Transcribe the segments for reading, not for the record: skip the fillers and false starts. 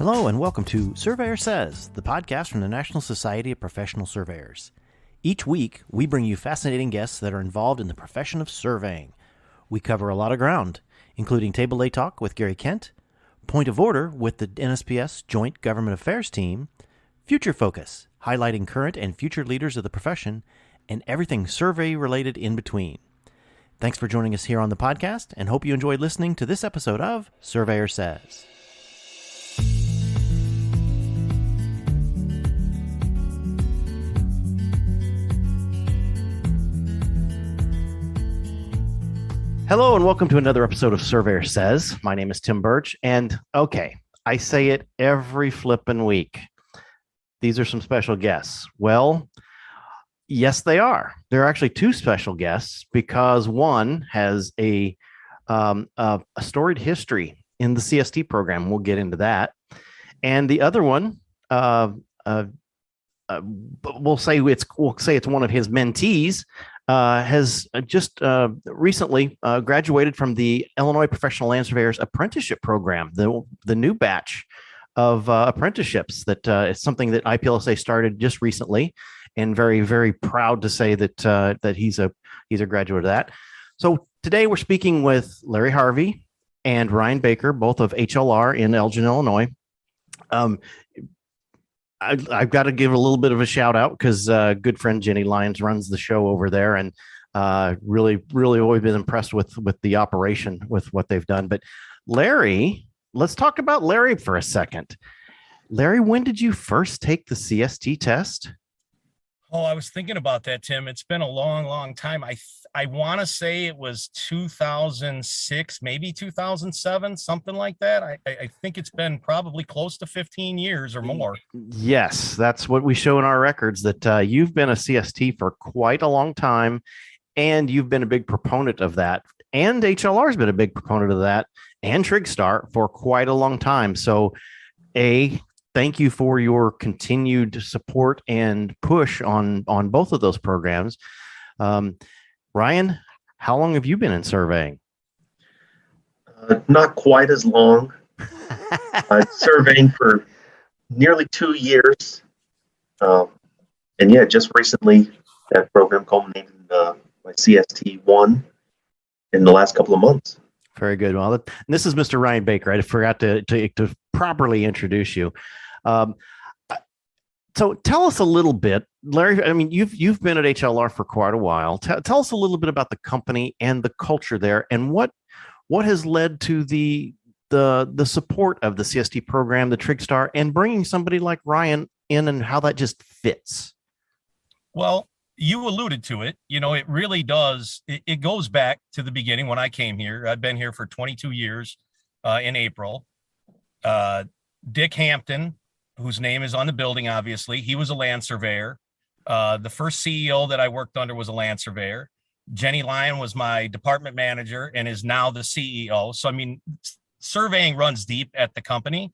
Hello and welcome to Surveyor Says, the podcast from the National Society of Professional Surveyors. Each week, we bring you fascinating guests that are involved in the profession of surveying. We cover a lot of ground, including Table A Talk with Gary Kent, Point of Order with the NSPS Joint Government Affairs Team, Future Focus, highlighting current and future leaders of the profession, and everything survey-related in between. Thanks for joining us here on the podcast, and hope you enjoyed listening to this episode of Surveyor Says. Hello and welcome to another episode of Surveyor Says. My name is Tim Burch, and I say it every flippin' week. These are some special guests. Well, yes, they are. There are actually two special guests because one has a storied history in the CST program. We'll get into that, and the other one, we'll say it's one of his mentees. Has just recently graduated from the Illinois Professional Land Surveyors Apprenticeship Program, the new batch of apprenticeships that is something that IPLSA started just recently, and very, very proud to say that he's a graduate of that. So today we're speaking with Larry Harvey and Ryan Baker, both of HLR in Elgin, Illinois. I've got to give a little bit of a shout out because good friend Jenny Lyons runs the show over there, and really always been impressed with the operation, with what they've done. But Larry, let's talk about Larry for a second. Larry, when did you first take the CST test? Oh, I was thinking about that, Tim. It's been a long time. I want to say it was 2006, maybe 2007, something like that. I think it's been probably close to 15 years or more. Yes, that's what we show in our records, that you've been a CST for quite a long time, and you've been a big proponent of that. And HLR has been a big proponent of that, and TrigStar for quite a long time. So, thank you for your continued support and push on both of those programs. Ryan, how long have you been in surveying? Not quite as long. Surveying for nearly 2 years. And just recently that program culminated in my CST I in the last couple of months. Very good. Well, this is Mr. Ryan Baker. I forgot to properly introduce you. So tell us a little bit, Larry. I mean, you've been at HLR for quite a while. Tell us a little bit about the company and the culture there, and what has led to the support of the CST program, the TrigStar, and bringing somebody like Ryan in, and how that just fits. Well, you alluded to it. It really does. It goes back to the beginning when I came here. I've been here for 22 years in April. Dick Hampton, whose name is on the building, obviously, he was a land surveyor. The first CEO that I worked under was a land surveyor. Jenny Lyon was my department manager and is now the CEO. So, I mean, surveying runs deep at the company.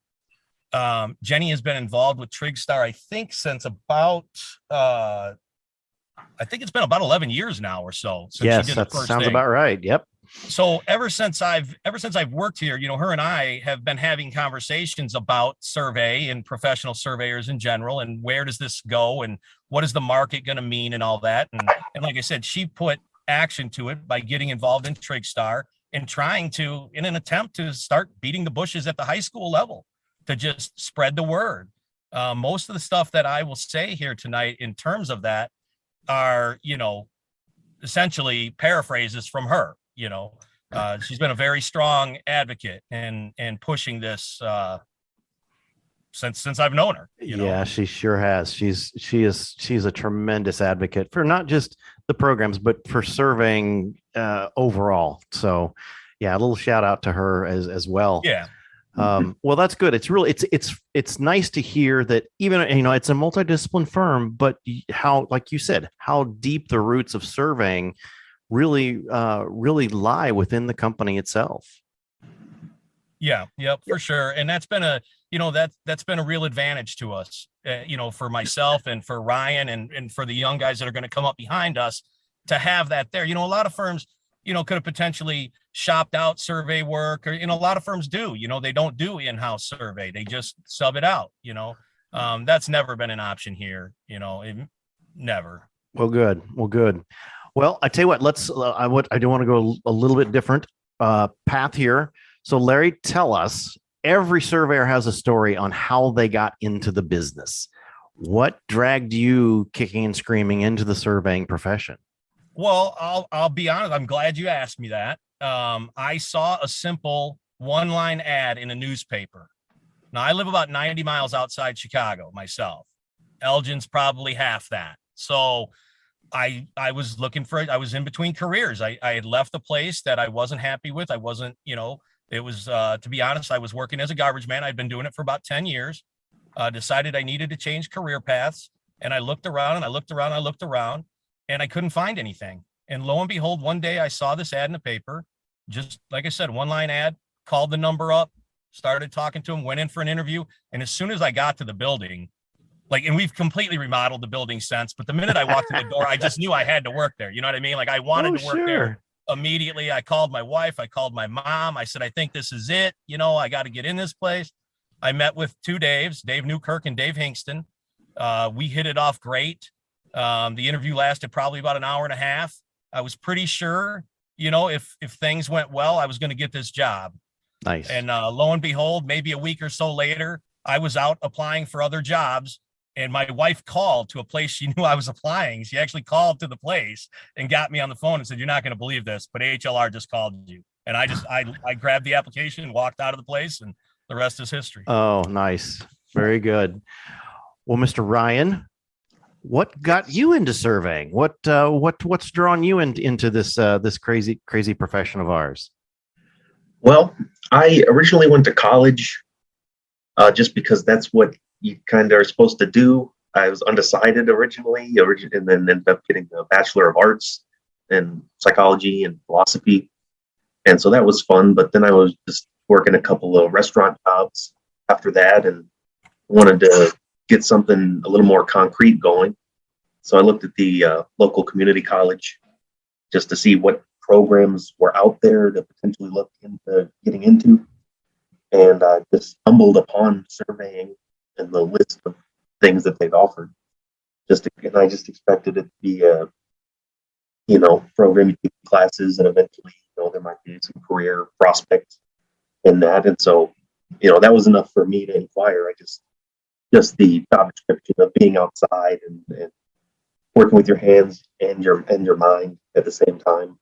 Jenny has been involved with TrigStar, I think, since about, it's been about 11 years now or so. Yes, that sounds about right. Yep. So ever since I've worked here, her and I have been having conversations about survey and professional surveyors in general, and where does this go, and what is the market going to mean, and all that. And like I said, she put action to it by getting involved in TrigStar and trying to, in an attempt to start beating the bushes at the high school level, to just spread the word. Most of the stuff that I will say here tonight in terms of that are, essentially paraphrases from her. She's been a very strong advocate and pushing this since I've known her. Yeah, she sure has. She's a tremendous advocate for not just the programs, but for surveying overall. So, yeah, a little shout out to her as well. Yeah. Well, that's good. It's really it's nice to hear that, even it's a multidisciplinary firm, but how, like you said, how deep the roots of surveying really lie within the company itself. Yeah, for sure. And that's been that's been a real advantage to us, for myself and for Ryan and for the young guys that are going to come up behind us, to have that there. A lot of firms, could have potentially shopped out survey work, or, a lot of firms do, they don't do in-house survey. They just sub it out, that's never been an option here, never. Well, good. Well, I tell you what, I do want to go a little bit different path here. So Larry, tell us, every surveyor has a story on how they got into the business. What dragged you kicking and screaming into the surveying profession? Well, I'll be honest. I'm glad you asked me that. I saw a simple one-line ad in a newspaper. Now, I live about 90 miles outside Chicago myself. Elgin's probably half that. So I was I was in between careers. I had left a place that I wasn't happy with. I wasn't, it was, to be honest, I was working as a garbage man. I'd been doing it for about 10 years. Decided I needed to change career paths. And I looked around, and I couldn't find anything. And lo and behold, one day I saw this ad in the paper, just like I said, one-line ad, called the number up, started talking to him, went in for an interview. And as soon as I got to the building, and we've completely remodeled the building since, but the minute I walked in the door, I just knew I had to work there. You know what I mean? Like, I wanted to work there immediately. I called my wife. I called my mom. I said, I think this is it. I got to get in this place. I met with two Daves, Dave Newkirk and Dave Hingston. We hit it off great. The interview lasted probably about an hour and a half. I was pretty sure, if things went well, I was going to get this job. Nice. And lo and behold, maybe a week or so later, I was out applying for other jobs. And my wife called to a place she knew I was applying. She actually called to the place and got me on the phone and said, "You're not going to believe this, but HLR just called you." And I grabbed the application and walked out of the place, and the rest is history. Oh, nice. Very good. Well, Mr. Ryan, what got you into surveying? What's drawn you into this crazy profession of ours? Well, I originally went to college just because that's what you kind of are supposed to do. I was undecided originally, and then ended up getting a Bachelor of Arts in psychology and philosophy. And so that was fun. But then I was just working a couple of restaurant jobs after that and wanted to get something a little more concrete going. So I looked at the local community college just to see what programs were out there to potentially look into getting into. And I just stumbled upon surveying and the list of things that they've offered. And I just expected it to be a, program you take classes, and eventually, there might be some career prospects in that. And so, that was enough for me to inquire. Just the job description of being outside and working with your hands and your mind at the same time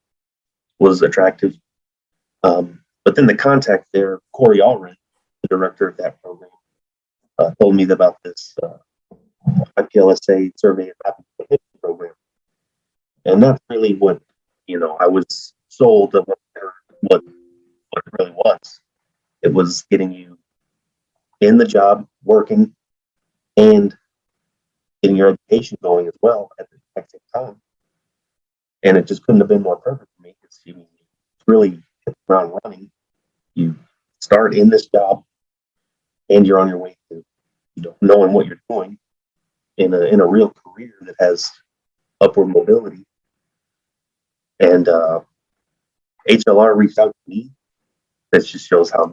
was attractive. But then the contact there, Corey Allred, the director of that program, told me about this IPLSA Surveyor Says program. And that's really what, I was sold of what it really was. It was getting you in the job, working, and getting your education going as well at the exact same time. And it just couldn't have been more perfect for me, because you really hit the ground running. You start in this job, and you're on your way to knowing what you're doing in a real career that has upward mobility. And HLR reached out to me. That just shows how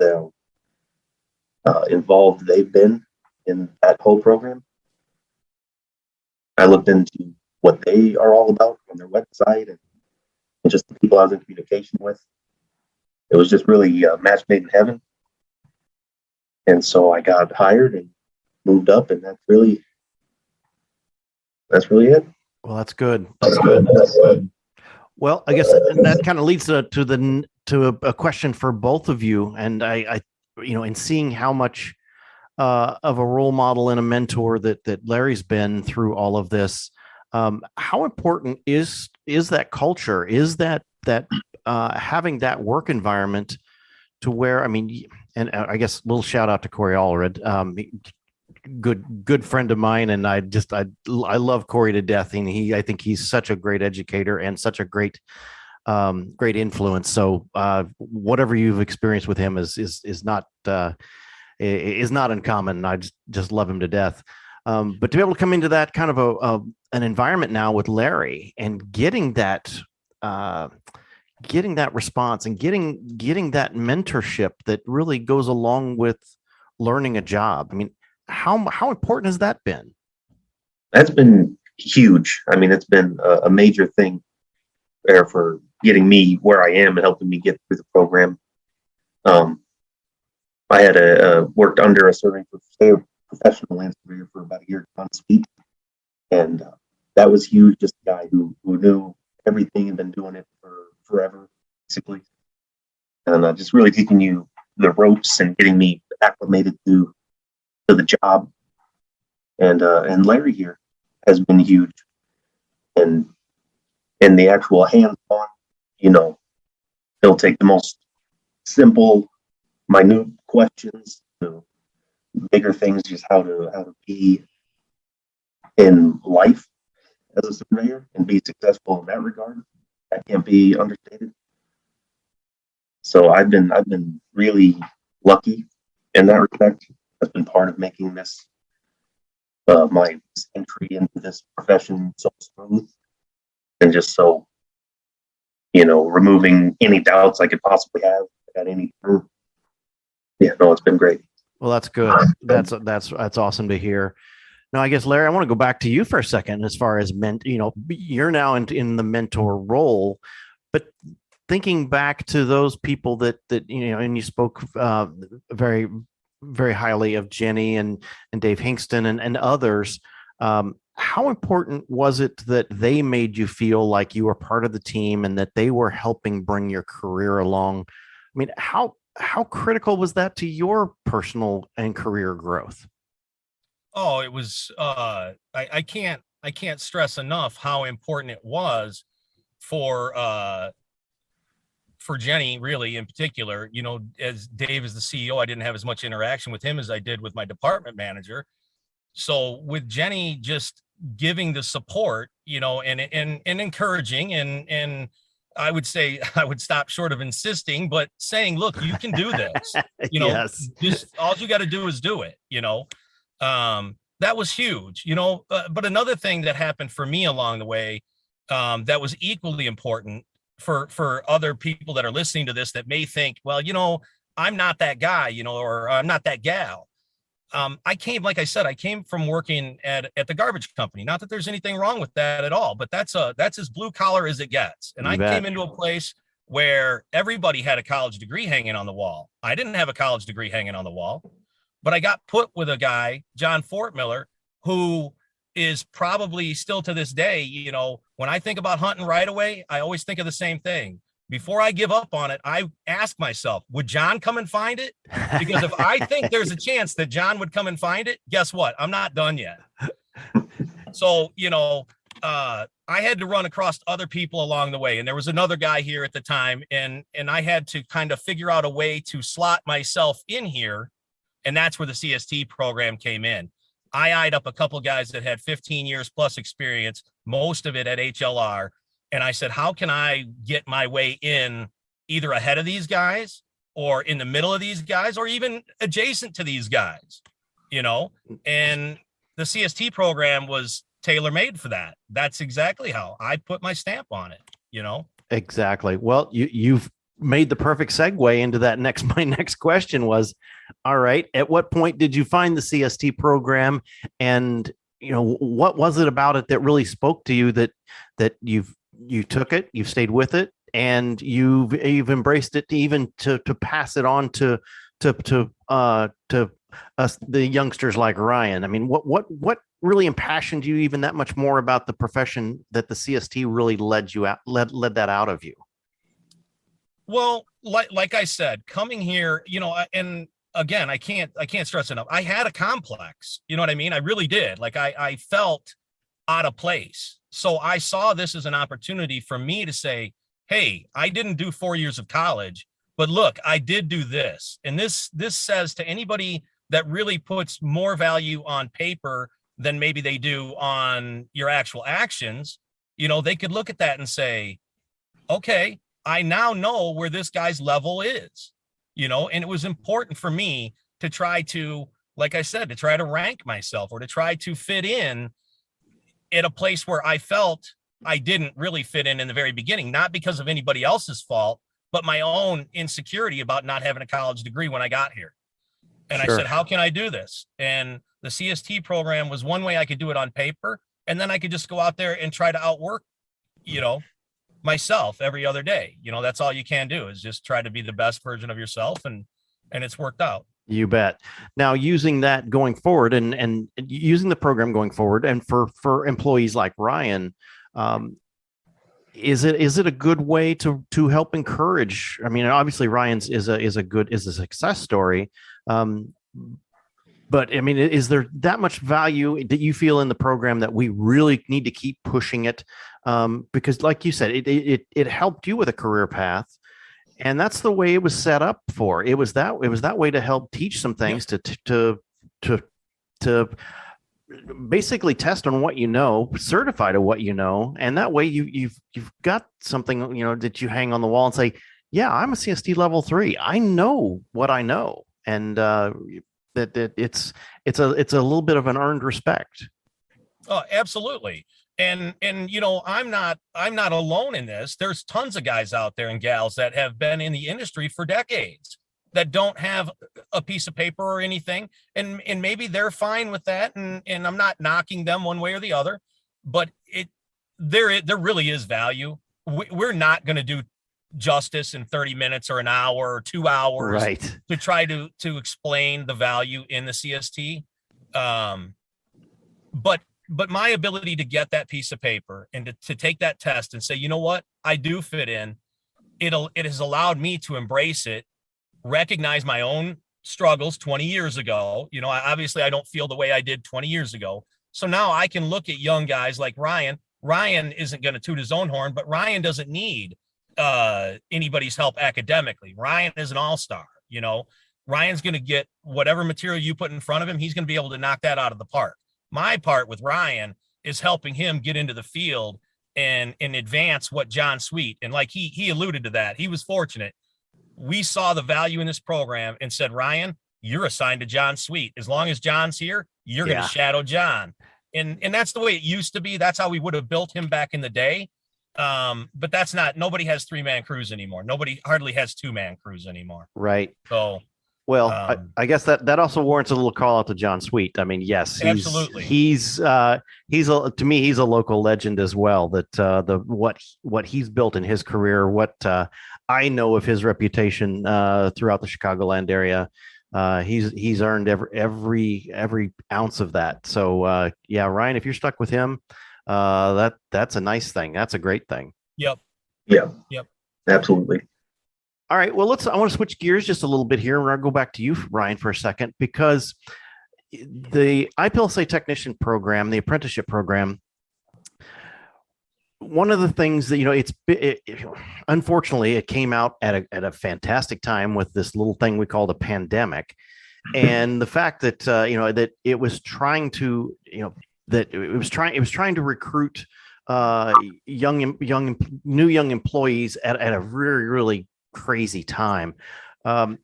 involved they've been in that whole program. I looked into what they are all about on their website and just the people I was in communication with. It was just really a match made in heaven. And so I got hired and moved up, and that's really it. Well, that's good. That's good. Well, I guess that kind of leads to a question for both of you. And I in seeing how much of a role model and a mentor that Larry's been through all of this, how important is that culture? Is that having that work environment to where, and I guess a little shout out to Corey Allred, good friend of mine, and I love Corey to death, and I think he's such a great educator and such a great influence. So whatever you've experienced with him is not uncommon. I just love him to death. But to be able to come into that kind of an environment now with Larry and getting that getting that response and getting that mentorship that really goes along with learning a job. I mean, how important has that been? That's been huge. I mean, it's been a major thing there for getting me where I am and helping me get through the program. I had worked under a professional land surveyor for about a year on speed, and that was huge. Just a guy who knew everything and been doing it for forever, basically, and just really teaching you the ropes and getting me acclimated to the job. And Larry here has been huge, and the actual hands-on, he'll take the most simple, minute questions to bigger things, just how to be in life as a surveyor and be successful in that regard. That can't be understated. So I've been really lucky in that respect. That's been part of making this my entry into this profession so smooth, and just so removing any doubts I could possibly have at any time. Yeah, no, it's been great. Well, that's good. That's awesome to hear. Now, I guess, Larry, I want to go back to you for a second as far as you're now in the mentor role, but thinking back to those people that and you spoke very, very highly of Jenny and Dave Hinkston and others. How important was it that they made you feel like you were part of the team and that they were helping bring your career along? I mean, how critical was that to your personal and career growth? Oh, it was, I can't stress enough how important it was for Jenny, really, in particular. As Dave is the CEO, I didn't have as much interaction with him as I did with my department manager. So with Jenny just giving the support, and encouraging, and I would say I would stop short of insisting, but saying, look, you can do this, Yes. Just all you got to do is do it, that was huge, but another thing that happened for me along the way, that was equally important for other people that are listening to this that may think, well, I'm not that guy, or I'm not that gal. I came from working at the garbage company. Not that there's anything wrong with that at all, but that's as blue collar as it gets. And I came into a place where everybody had a college degree hanging on the wall. I didn't have a college degree hanging on the wall, but I got put with a guy, John Fortmiller, who is probably still to this day, when I think about hunting right away, I always think of the same thing. Before I give up on it, I ask myself, would John come and find it? Because if I think there's a chance that John would come and find it, guess what? I'm not done yet. So, I had to run across other people along the way. And there was another guy here at the time, and I had to kind of figure out a way to slot myself in here. And that's where the CST program came in. I eyed up a couple of guys that had 15 years plus experience, most of it at HLR. And I said, how can I get my way in either ahead of these guys or in the middle of these guys or even adjacent to these guys, and the CST program was tailor-made for that. That's exactly how I put my stamp on it, Exactly. Well, you've made the perfect segue into that. My next question was, all right, at what point did you find the CST program, and what was it about it that really spoke to you that you took it, you've stayed with it, and you've embraced it to pass it on to us, the youngsters like Ryan? I mean, what really impassioned you even that much more about the profession that the CST really led that out of you? Well, like I said, coming here, and again, I can't stress enough. I had a complex, you know what I mean? I really did. Like I felt out of place. So I saw this as an opportunity for me to say, hey, I didn't do 4 years of college, but look, I did do this. And this says to anybody that really puts more value on paper than maybe they do on your actual actions, they could look at that and say, okay, I now know where this guy's level is, and it was important for me to try to, like I said, to try to rank myself or to try to fit in at a place where I felt I didn't really fit in the very beginning, not because of anybody else's fault, but my own insecurity about not having a college degree when I got here. And I said, how can I do this? And the CST program was one way I could do it on paper. And then I could just go out there and try to outwork, myself every other day. That's all you can do, is just try to be the best version of yourself. And it's worked out. You bet. Now, using that going forward and using the program going forward, and for employees like Ryan, is it a good way to help encourage? I mean, obviously Ryan's is a success story. But I mean, is there that much value that you feel in the program that we really need to keep pushing it? Because like you said, it helped you with a career path. And that's the way it was set up for. It was that way to help teach some things, to basically test on what you know, certify to what you know, and that way you've got something that you hang on the wall and say, yeah, I'm a CST level 3. I know what I know, and that it's a little bit of an earned respect. Oh, absolutely. And I'm not alone in this. There's tons of guys out there and gals that have been in the industry for decades that don't have a piece of paper or anything. And maybe they're fine with that. And I'm not knocking them one way or the other, but there really is value. We're not going to do justice in 30 minutes or an hour or 2 hours, right, to try to explain the value in the CST. But my ability to get that piece of paper and to take that test and say, you know what, I do fit in, it has allowed me to embrace it, recognize my own struggles 20 years ago. Obviously I don't feel the way I did 20 years ago. So now I can look at young guys like Ryan. Ryan isn't going to toot his own horn, but Ryan doesn't need anybody's help academically. Ryan is an all-star. Ryan's going to get whatever material you put in front of him. He's going to be able to knock that out of the park. My part with Ryan is helping him get into the field and advance what John Sweet. And like he alluded to that, he was fortunate. We saw the value in this program and said, Ryan, you're assigned to John Sweet. As long as John's here, you're going to shadow John. And that's the way it used to be. That's how we would have built him back in the day. But that's not, nobody has 3-man crews anymore. Nobody hardly has 2-man crews anymore. Right. So, well, I guess that also warrants a little call out to John Sweet. I mean, yes, absolutely. He's to me, he's a local legend as well. That what he's built in his career, what I know of his reputation throughout the Chicagoland area, he's earned every ounce of that. So yeah, Ryan, if you're stuck with him, that's a nice thing. That's a great thing. Yep. Yeah. Yep. Absolutely. All right. Well, I want to switch gears just a little bit here. We're going to go back to you, Ryan, for a second, because the IPLSA technician program, the apprenticeship program, one of the things that, unfortunately, it came out at a fantastic time with this little thing we call the pandemic. And the fact that, that it was trying to, that it was trying to recruit new young employees at a really, really crazy time. Can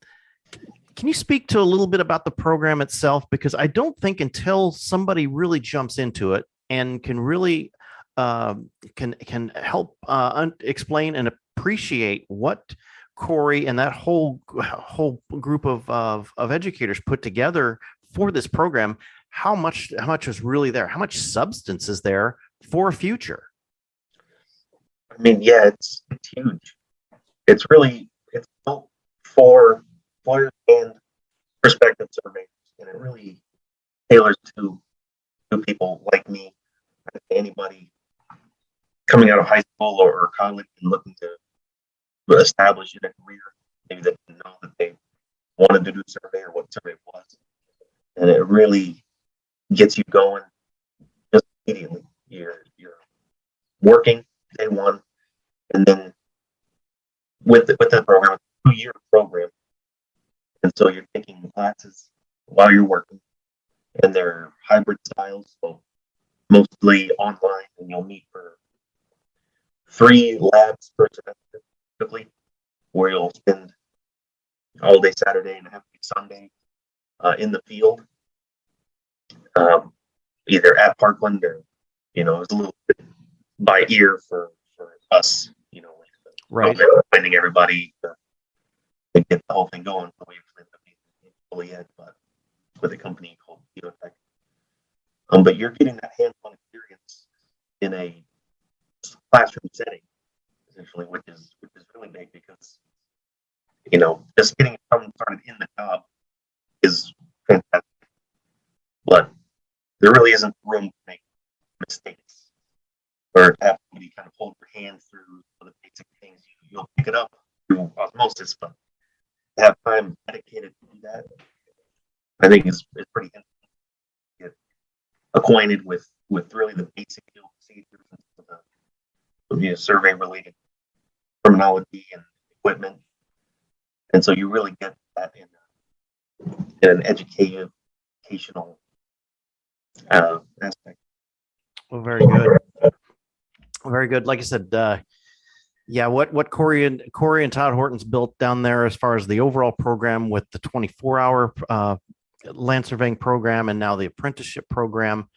you speak to a little bit about the program itself? Because I don't think until somebody really jumps into it and can really can help explain and appreciate what Corey and that whole group of educators put together for this program, how much is really there? How much substance is there for a future? I mean, yeah, it's huge. It's built for employers and prospective surveyors, and it really tailors to people like me, anybody coming out of high school or college and looking to establish in a career, maybe that didn't know that they wanted to do survey or what survey was, and it really gets you going just immediately. You're working day one, and then with the program, it's a 2-year program, and so you're taking classes while you're working, and they're hybrid styles, so mostly online, and you'll meet for 3 labs per semester, typically, where you'll spend all day Saturday and half day Sunday in the field, either at Parkland or, it's a little bit by ear for us, Right. finding everybody to get the whole thing going. So we ended up being fully ed, but with a company called Geotech. But you're getting that hands-on experience in a classroom setting, essentially, which is really big because just getting someone started in the job is fantastic, but there really isn't room to make mistakes or to have somebody kind of hold your hand through the basic things. You'll pick it up through osmosis, but to have time dedicated to do that, I think is pretty interesting to get acquainted with really the basic procedures and the survey related terminology and equipment. And so you really get that in an educational aspect. Well, very good. Very good. Like I said, what Corey and Todd Horton's built down there as far as the overall program with the 24-hour land surveying program and now the apprenticeship program,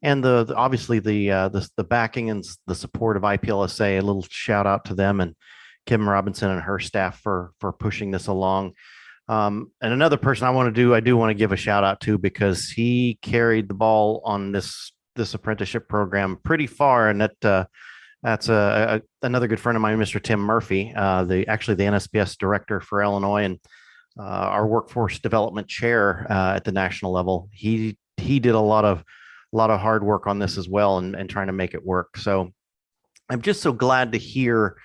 and the obviously the backing and the support of IPLSA. A little shout out to them and Kim Robinson and her staff for pushing this along. And another person I do want to give a shout out to, because he carried the ball on this apprenticeship program pretty far, and that's another good friend of mine, Mr. Tim Murphy, the NSPS director for Illinois and our workforce development chair at the national level. He did a lot of hard work on this as well, and trying to make it work. So I'm just so glad to hear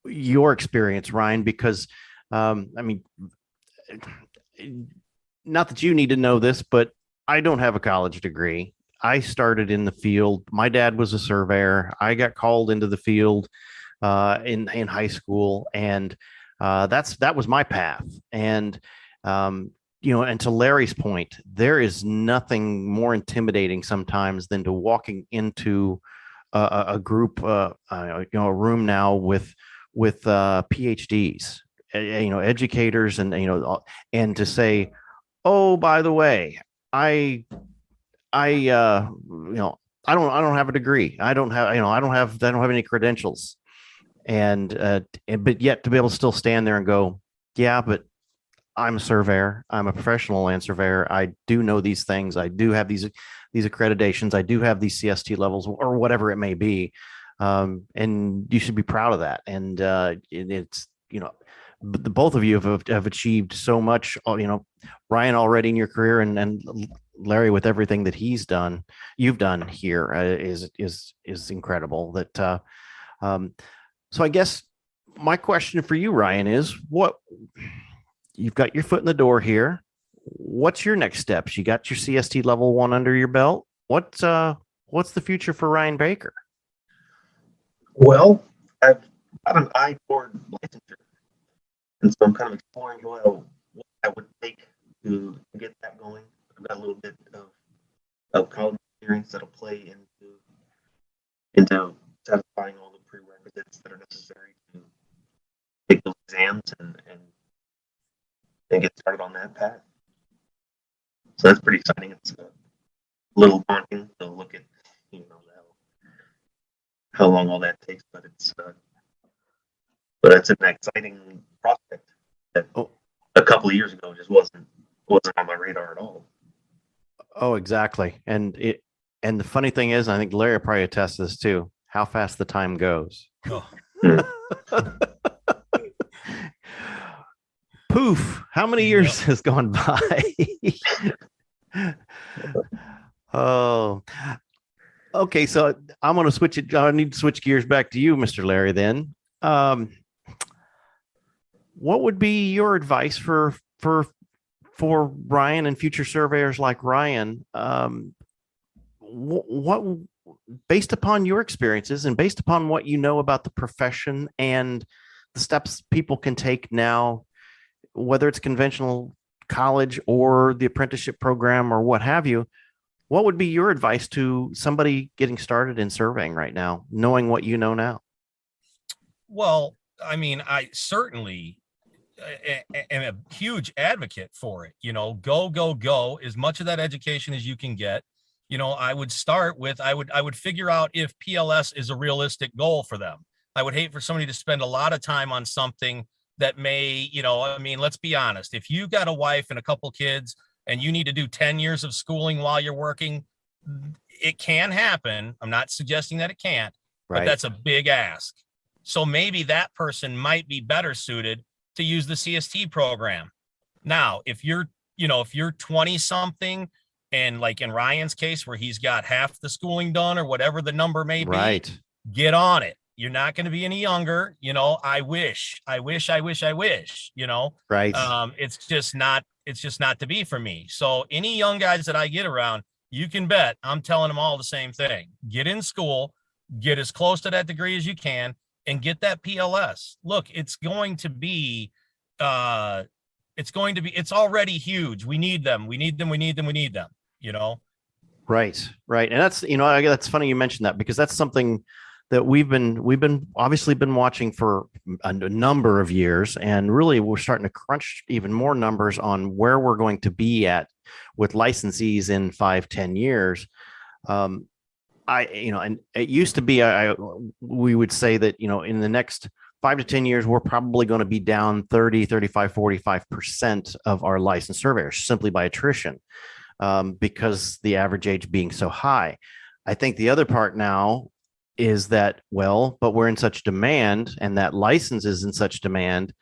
your experience, Ryan, because I mean, not that you need to know this, but I don't have a college degree. I started in the field. My dad was a surveyor. I got called into the field in high school, and that was my path. And and to Larry's point, there is nothing more intimidating sometimes than to walking into a group, a room now with PhDs, educators, and to say, oh, by the way, I don't have a degree. I don't have any credentials, but yet to be able to still stand there and go, yeah, but I'm a surveyor. I'm a professional land surveyor. I do know these things. I do have these accreditations. I do have these CST levels, or whatever it may be. And you should be proud of that. And it's the both of you have achieved so much. Ryan already in your career, and Larry with everything that you've done here is incredible. That so I guess my question for you, Ryan, is what you've got your foot in the door here. What's your next steps? You got your CST level 1 under your belt. What's the future for Ryan Baker? Well, I've got an eye toward licensure, and so I'm kind of exploring what I would take to get that going. I've got a little bit of college experience that'll play into satisfying all the prerequisites that are necessary to take those exams and get started on that path. So that's pretty exciting. It's a little daunting to look at, how long all that takes, but it's an exciting prospect that a couple of years ago just wasn't on my radar at all. Oh, exactly. And the funny thing is, I think Larry will probably attest to this too, how fast the time goes. Oh. Poof, how many years has gone by? Oh, okay. So I'm going to switch it. I need to switch gears back to you, Mr. Larry, then. What would be your advice for Ryan and future surveyors like Ryan? What based upon your experiences and based upon what you know about the profession and the steps people can take now, whether it's conventional college or the apprenticeship program or what have you, what would be your advice to somebody getting started in surveying right now, knowing what you know now? Well, I mean, I certainly am a huge advocate for it. Go as much of that education as you can get. I would start with, I would figure out if PLS is a realistic goal for them. I would hate for somebody to spend a lot of time on something that may, let's be honest. If you got a wife and a couple kids and you need to do 10 years of schooling while you're working, it can happen. I'm not suggesting that it can't, but that's a big ask. So maybe that person might be better suited to use the CST program. Now, if you're 20 something, and like in Ryan's case, where he's got half the schooling done or whatever the number may be, get on it. You're not going to be any younger. I wish, it's just not to be for me. So any young guys that I get around, you can bet I'm telling them all the same thing. Get in school, get as close to that degree as you can, and get that PLS. Look, it's already huge. We need them. Right. And that's funny you mentioned that, because that's something that we've been obviously been watching for a number of years, and really we're starting to crunch even more numbers on where we're going to be at with licensees in 5-10 years. And it used to be, we would say that, in the next 5 to 10 years, we're probably going to be down 30, 35, 45% of our licensed surveyors simply by attrition, because the average age being so high. I think the other part now is that, but we're in such demand, and that license is in such demand.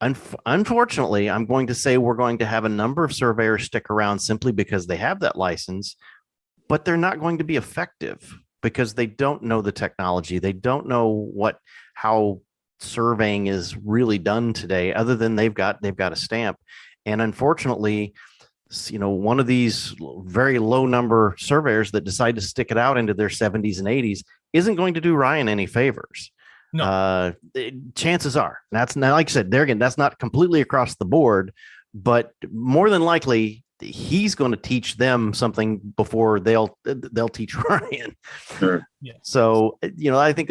Unfortunately, I'm going to say we're going to have a number of surveyors stick around simply because they have that license, but they're not going to be effective because they don't know the technology. They don't know how surveying is really done today, other than they've got a stamp. And unfortunately, one of these very low number surveyors that decide to stick it out into their 70s and 80s isn't going to do Ryan any favors. No. Chances are. That's not, like I said, there again, that's not completely across the board, but more than likely he's going to teach them something before they'll teach Ryan. Sure. Yeah. So, I think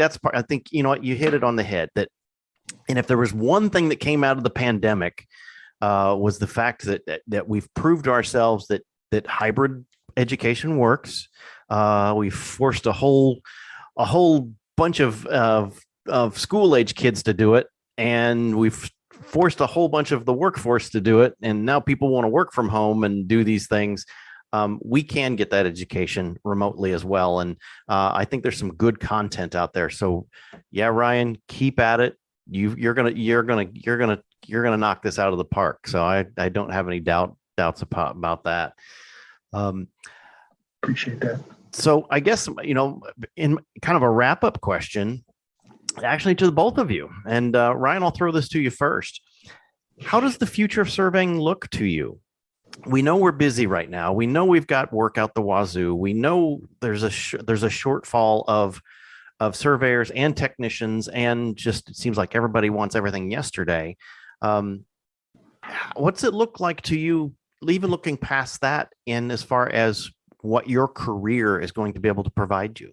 you hit it on the head, and if there was one thing that came out of the pandemic, was the fact that we've proved to ourselves that hybrid education works. We've forced a whole bunch of school age kids to do it, and we've forced a whole bunch of the workforce to do it. And now people want to work from home and do these things. We can get that education remotely as well, and I think there's some good content out there. So, yeah, Ryan, keep at it. You're gonna knock this out of the park. So I don't have any doubts about that. Appreciate that. So I guess, in kind of a wrap up question, actually to the both of you, and Ryan, I'll throw this to you first. How does the future of surveying look to you? We know we're busy right now. We know we've got work out the wazoo. We know there's a shortfall of surveyors and technicians, and just it seems like everybody wants everything yesterday. What's it look like to you, even looking past that, in as far as what your career is going to be able to provide you?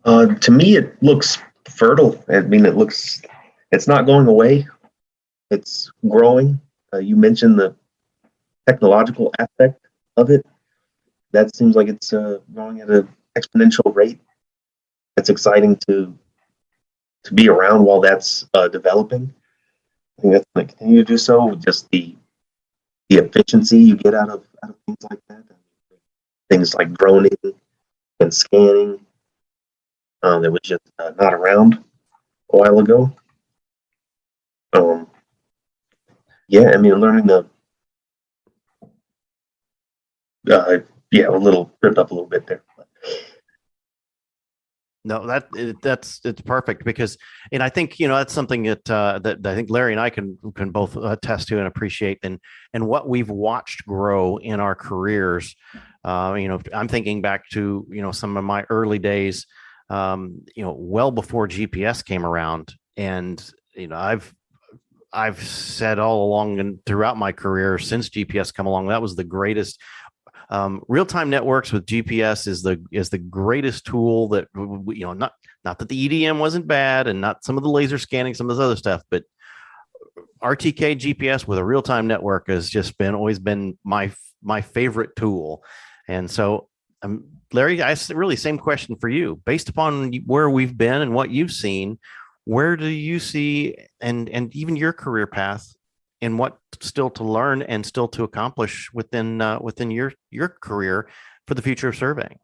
To me, it looks fertile. I mean, it's not going away. It's growing. You mentioned the technological aspect of it. That seems like it's growing at an exponential rate. It's exciting to be around while that's developing. I think that's going to continue to do so. Just the efficiency you get out of things like that. Things like droning and scanning that was just not around a while ago. Learning a little ripped up a little bit there. No, it's perfect, because, and I think, that's something that I think Larry and I can both attest to and appreciate, and what we've watched grow in our careers. I'm thinking back to, some of my early days, well before GPS came around, and, I've said all along and throughout my career since GPS come along, that was the greatest. Real-time networks with GPS is the greatest tool that, not that the EDM wasn't bad, and not some of the laser scanning, some of this other stuff, but RTK GPS with a real-time network has just always been my my favorite tool. And so, Larry, really same question for you. Based upon where we've been and what you've seen, where do you see, and even your career path, and what still to learn and still to accomplish within your career for the future of surveying?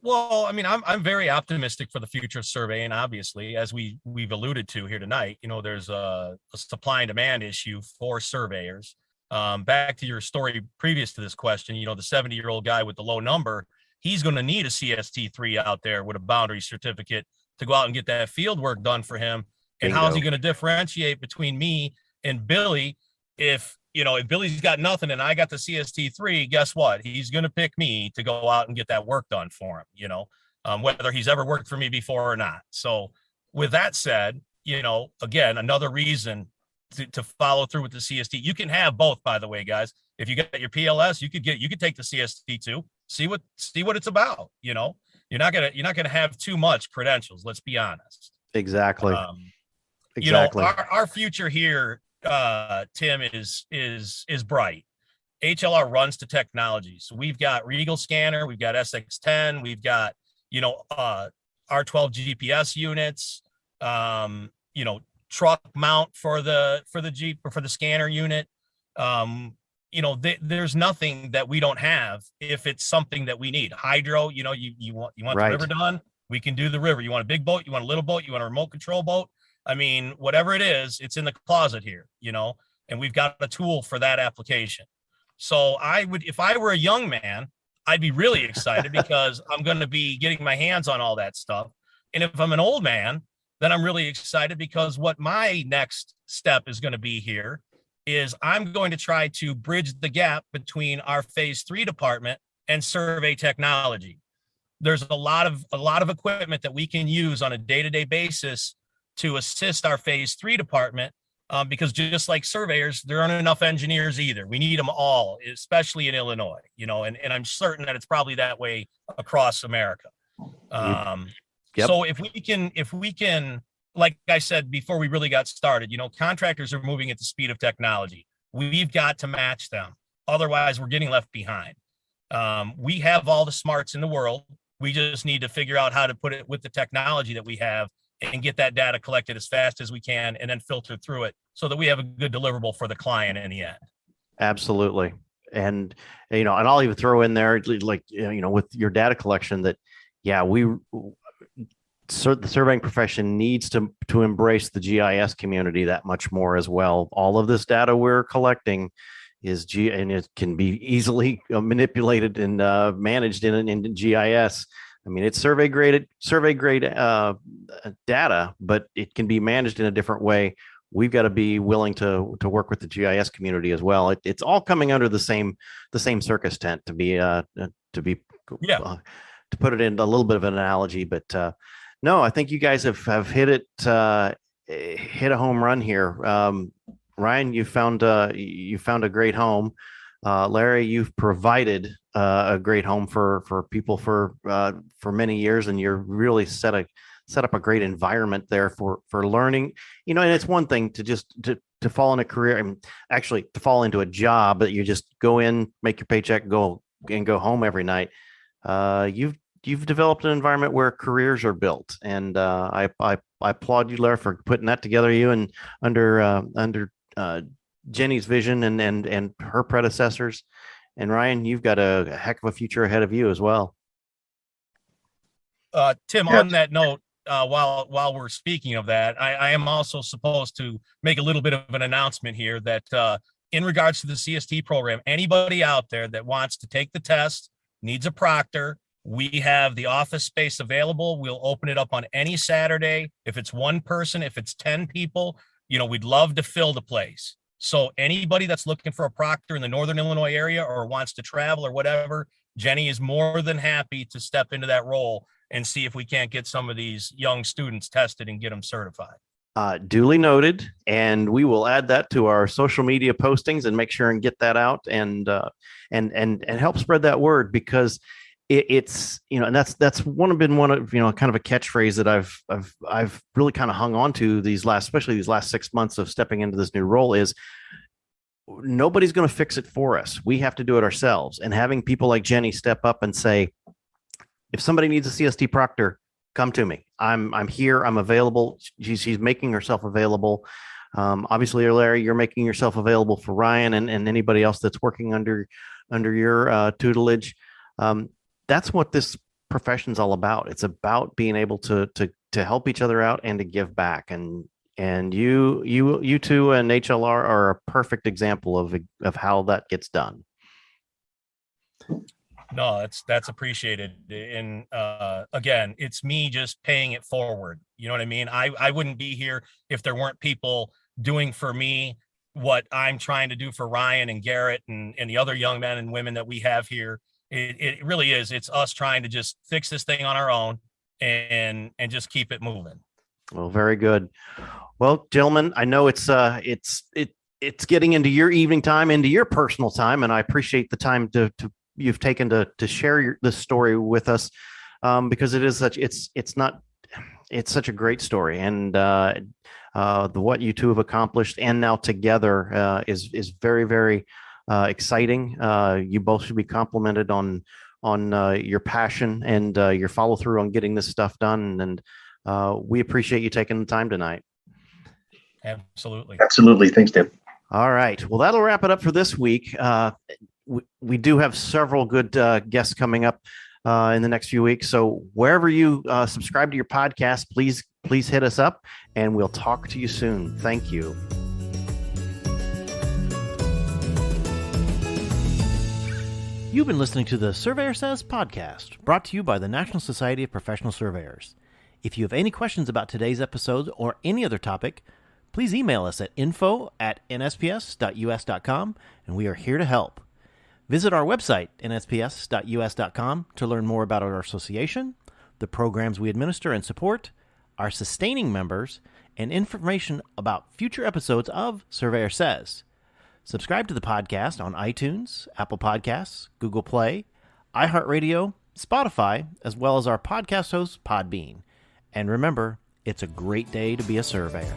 Well, I mean, I'm very optimistic for the future of surveying. Obviously, as we've alluded to here tonight, there's a supply and demand issue for surveyors. Back to your story previous to this question, the 70-year-old guy with the low number, he's going to need a CST III out there with a boundary certificate to go out and get that field work done for him. And Bingo. how is he going to differentiate between me and Billy? If Billy's got nothing and I got the CST III, guess what? He's going to pick me to go out and get that work done for him, whether he's ever worked for me before or not. So with that said, again, another reason to follow through with the CST. You can have both, by the way, guys. If you got your PLS, you could take the CST too. See what it's about. You're not gonna have too much credentials. Let's be honest. Exactly. Exactly. Our future here, Tim, is bright. HLR runs to technology. So we've got Regal Scanner, we've got SX10, we've got R12 GPS units, truck mount for the Jeep or for the scanner unit. There's nothing that we don't have if it's something that we need. Hydro, you want Right. the river done, we can do the river. You want a big boat, you want a little boat, you want a remote control boat. I mean, whatever it is, it's in the closet here, and we've got a tool for that application. So if I were a young man, I'd be really excited because I'm going to be getting my hands on all that stuff. And if I'm an old man, then I'm really excited because what my next step is going to be here is I'm going to try to bridge the gap between our phase 3 department and survey technology. There's a lot of equipment that we can use on a day-to-day basis to assist our phase 3 department, because just like surveyors, there aren't enough engineers either. We need them all, especially in Illinois, and I'm certain that it's probably that way across America. Yep. So if we can, like I said before we really got started, contractors are moving at the speed of technology. We've got to match them. Otherwise, we're getting left behind. We have all the smarts in the world. We just need to figure out how to put it with the technology that we have and get that data collected as fast as we can and then filter through it so that we have a good deliverable for the client in the end. Absolutely. And, and I'll even throw in there, like, with your data collection that, the surveying profession needs to embrace the GIS community that much more as well. All of this data we're collecting and it can be easily manipulated and managed in GIS. I mean, it's survey grade data, but it can be managed in a different way. We've got to be willing to work with the GIS community as well. It's all coming under the same circus tent to put it in a little bit of an analogy, but no, I think you guys have hit a home run here. Ryan, you found a great home. Larry, you've provided a great home for people for many years, and you're really set up a great environment there for learning. And it's one thing to fall in a career, actually to fall into a job that you just go in, make your paycheck, go home every night. You've developed an environment where careers are built, and I applaud you, Larry, for putting that together. You and under Jenny's vision and her predecessors, and Ryan, you've got a heck of a future ahead of you as well. Tim, on that note, while we're speaking of that, I am also supposed to make a little bit of an announcement here that in regards to the CST program, anybody out there that wants to take the test, needs a proctor, we have the office space available. We'll open it up on any Saturday. If it's one person, if it's 10 people, we'd love to fill the place. So anybody that's looking for a proctor in the Northern Illinois area or wants to travel or whatever, Jenny is more than happy to step into that role and see if we can't get some of these young students tested and get them certified. Duly noted, and we will add that to our social media postings and make sure and get that out and help spread that word, because it's and that's been one of kind of a catchphrase that I've really kind of hung on to especially these last 6 months of stepping into this new role is nobody's going to fix it for us. We have to do it ourselves. And having people like Jenny step up and say, if somebody needs a CST Proctor, come to me. I'm here. I'm available. She's making herself available. Obviously, Larry, you're making yourself available for Ryan and anybody else that's working under your tutelage. That's what this profession's all about. It's about being able to help each other out and to give back. And you two and HLR are a perfect example of how that gets done. No, that's appreciated. And again, it's me just paying it forward. You know what I mean? I wouldn't be here if there weren't people doing for me what I'm trying to do for Ryan and Garrett and the other young men and women that we have here. It really is. It's us trying to just fix this thing on our own and just keep it moving. Well, very good. Well, gentlemen, I know it's getting into your evening time, into your personal time, and I appreciate the time you've taken to share this story with us, because it's such a great story, and what you two have accomplished and now together is very, very exciting. You both should be complimented on your passion and your follow through on getting this stuff done, and we appreciate you taking the time tonight. Absolutely. Thanks, Tim. All right. Well, that'll wrap it up for this week. We do have several good guests coming up in the next few weeks. So wherever you subscribe to your podcast, please hit us up, and we'll talk to you soon. Thank you. You've been listening to the Surveyor Says podcast, brought to you by the National Society of Professional Surveyors. If you have any questions about today's episode or any other topic, please email us at info@nsps.us.com, and we are here to help. Visit our website, nsps.us.com, to learn more about our association, the programs we administer and support, our sustaining members, and information about future episodes of Surveyor Says. Subscribe to the podcast on iTunes, Apple Podcasts, Google Play, iHeartRadio, Spotify, as well as our podcast host, Podbean. And remember, it's a great day to be a surveyor.